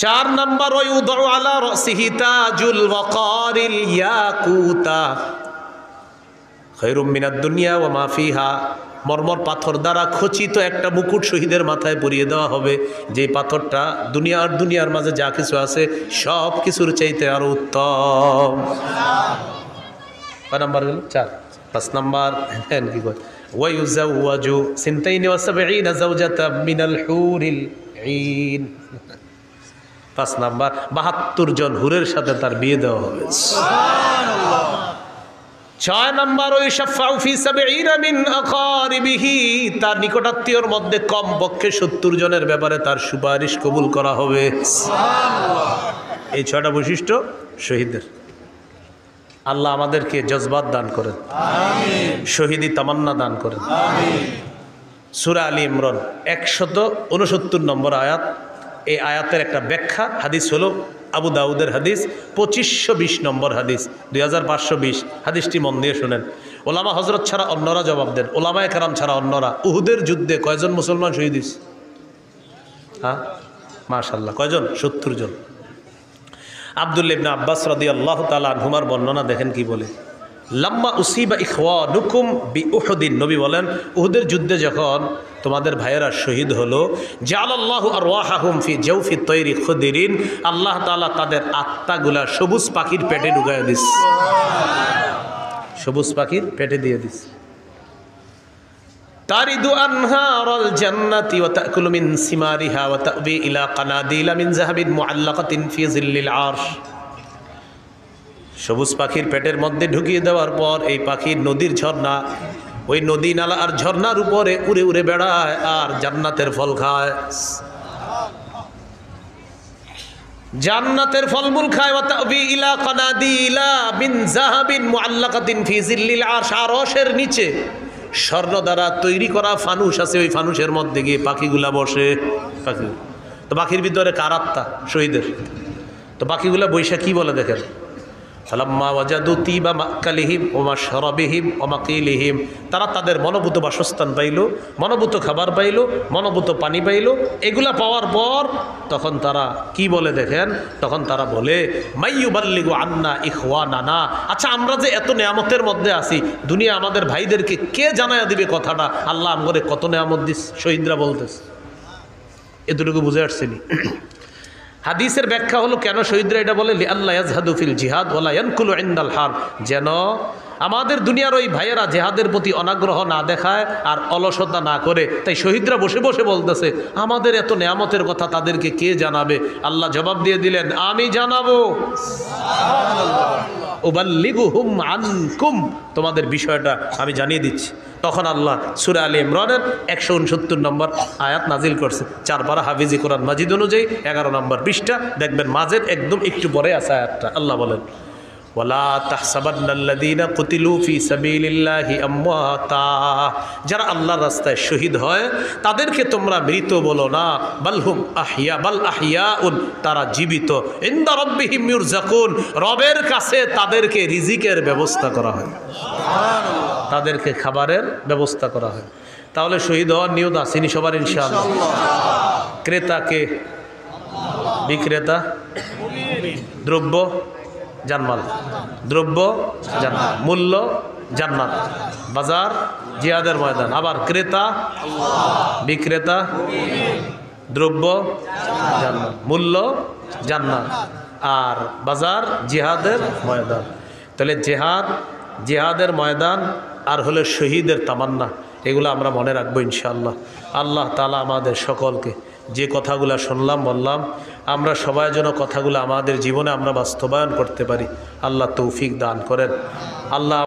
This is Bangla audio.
4 নাম্বার ওয়ায়ুদউ আলা রাসিহি তাজুল ওয়াকারিল ইয়াকুতা খায়রুম মিনাদ দুনিয়া ওয়া মা ফিহা। মরমর পাথর দ্বারা খচিত একটা মুকুট শহীদের মাথায় পরিয়ে দেওয়া হবে, যে পাথরটা দুনিয়ার মাঝে যা কিছু আছে সব কিছুর চাইতে আরো উত্তম। কয় নাম্বার হলো? 4। 5 নাম্বার কি কয়? ওয়ায়ুজাওয়াজু সিনতাইনি ওয়া সাবঈনা যাওজাতাম মিনাল হুরিল ঈন। 5 নাম্বার 72 জন হুরের সাথে তার বিয়ে দেওয়া হবে। সুবহানাল্লাহ। 6 নাম্বার ওয়াশফাউ ফি 70 মিন আকারিবিহি, তার নিকটাত্মীয়র মধ্যে কমপক্ষে 70 জনের ব্যাপারে তার সুপারিশ কবুল করা হবে। সুবহানাল্লাহ। এই 6টা বৈশিষ্ট্য শহীদের। আল্লাহ আমাদেরকে জজবাত দান করেন, আমিন। শহীদি তামান্না দান করেন, আমিন। সূরা আলী ইমরান 169 নম্বর আয়াত। এই আয়াতের একটা ব্যাখ্যা হাদিস হলো আবু দাউদের হাদিস 2520 নম্বর হাদিস, 2520 হাদিসটি মন দিয়ে শুনেন। ওলামা হজরত ছাড়া অন্যরা জবাব দেন, ওলামায়ে কেরাম ছাড়া অন্যরা। উহুদের যুদ্ধে কয়জন মুসলমান শহীদ হয়েছে? হ্যাঁ, মাশাআল্লাহ। কয়জন? 70 জন। আব্দুল্লাহ ইবনে আব্বাস রাদিয়াল্লাহু তাআলা আনহুমার বর্ণনা দেখেন কি বলে। লাম্মা উসিবা ইখওয়ানুকুম বিউহুদিন, নবী বলেন উহুদের যুদ্ধে যখন তোমাদের ভাইয়েরা শহীদ হলো, জাআলাল্লাহু আরওয়াহাহুম ফি জাওফি তায়রি খুদরিন, আল্লাহ তাআলা তাদের আত্মাগুলা সবুজ পাখির পেটে ঢুকায় দিস। সবুজ পাখির পেটে দিয়ে দিস। তারিদু আনহারাল জান্নাতি ওয়া তাকুলু মিন সিমারিহা ওয়া তাবি ইলা কানাদিলা মিন যাহাবিন মুআল্লাকাতিন ফি জিল্লিল আরশ। সবুজ পাখির পেটের মধ্যে ঢুকিয়ে দেওয়ার পর এই পাখির নদীর ঝর্ণা, ওই নদী নালা আর ঝর্ণার উপরে উড়ে উড়ে বেড়ায় আর জান্নাতের ফল খায়, জান্নাতের ফলমূল খায়। ওয়া তাবি ইলা কানাদিলা মিন যাহাবিন মুআল্লাকাতিন ফি জিল্লিল আরশ, আরশের নিচে স্বর্ণ দ্বারা তৈরি করা ফানুস আছে, ওই ফানুসের মধ্যে গিয়ে পাখিগুলা বসে। পাখি তো পাখির ভিতরে কার আত্মা? শহীদের। তো পাখিগুলা বৈশা কি বলে দেখেন, ফালাম্মা ওয়াজাদু তিবা মাকালিহিম ওয়া মাশরাবিহিম ওয়া মাকিলিহিম, তারা তাদের মনোভূত বাসস্থান পাইল, মনোভূত খাবার পাইল, মনোভূত পানি পাইল। এগুলা পাওয়ার পর তখন তারা কি বলে দেখেন, তখন তারা বলে মাইয়ুবাল্লিগু আন্না ইখওয়ানানা, আচ্ছা আমরা যে এত নেয়ামতের মধ্যে আছি, দুনিয়া আমাদের ভাইদেরকে কে জানায়া দিবে কথাটা, আল্লাহ আমগরে কত নেয়ামত দিস। শহীদরা বলতেছে। এতটুকু বুঝে আসছেনি? হাদিসের ব্যাখ্যা হলো কেন শহীদরা এটা বলে, লিআল্লা ইয়াজহাদু ফিল জিহাদ ওয়ালা ইয়ানকুলু ইনদাল হার, যেন আমাদের দুনিয়ার ওই ভাইয়েরা জেহাদের প্রতি অনাগ্রহ না দেখায় আর অলসতা না করে। তাই শহীদরা বসে বসে বলতেছে আমাদের এত নেয়ামতের কথা তাদেরকে কে জানাবে। আল্লাহ জবাব দিয়ে দিলেন, আমি জানাবো। উবাল্লিগুহুম আনকুম, তোমাদের বিষয়টা আমি জানিয়ে দিচ্ছি। তখন আল্লাহ সূরা আলী ইমরানের 169 নম্বর আয়াত নাজিল করছে। 4 পারা হাফিজি কোরআন মাজিদ অনুযায়ী 11 নম্বর পৃষ্ঠা দেখবেন, মাঝের একদম একটু পরে আছে আয়াতটা। আল্লাহ বলেন, ওয়ালা তাহসাবান্নাল্লাযীনা কুতিলু ফি সাবিলিল্লাহি আমওয়াতা, যারা আল্লাহর রাস্তায় শহীদ হয় তাদেরকে তোমরা মৃত বলো না, বালহুম আহইয়া, বাল আহইয়াউন, তারা জীবিত। ইনদা রাব্বিহিম ইউরযাকুন, রবের কাছে তাদেরকে রিজিকের ব্যবস্থা করা হয়, সুবহানাল্লাহ, তাদেরকে খাবারের ব্যবস্থা করা হয়। তাহলে শহীদ হওয়ার নিয়ত আসেনি সবার ইনশাআল্লাহ। ক্রেতাকে, বিক্রেতা, দ্রব্য জানমাল, দ্রব্য জান্নাত, মূল্য জান্নাত, বাজার জিহাদের ময়দান। আবার ক্রেতা, বিক্রেতা, দ্রব্য জান্নাত, মূল্য জান্নাত, আর বাজার জিহাদের ময়দান। তাহলে জিহাদের ময়দান আর হলো শহীদের তামান্না, এগুলো আমরা মনে রাখবো ইনশাআল্লাহ। আল্লাহ তাআলা আমাদের সকলকে যে কথাগুলো শুনলাম বললাম, আমরা সবাই যেন কথাগুলো আমাদের জীবনে আমরা বাস্তবায়ন করতে পারি, আল্লাহ তৌফিক দান করেন। আল্লাহ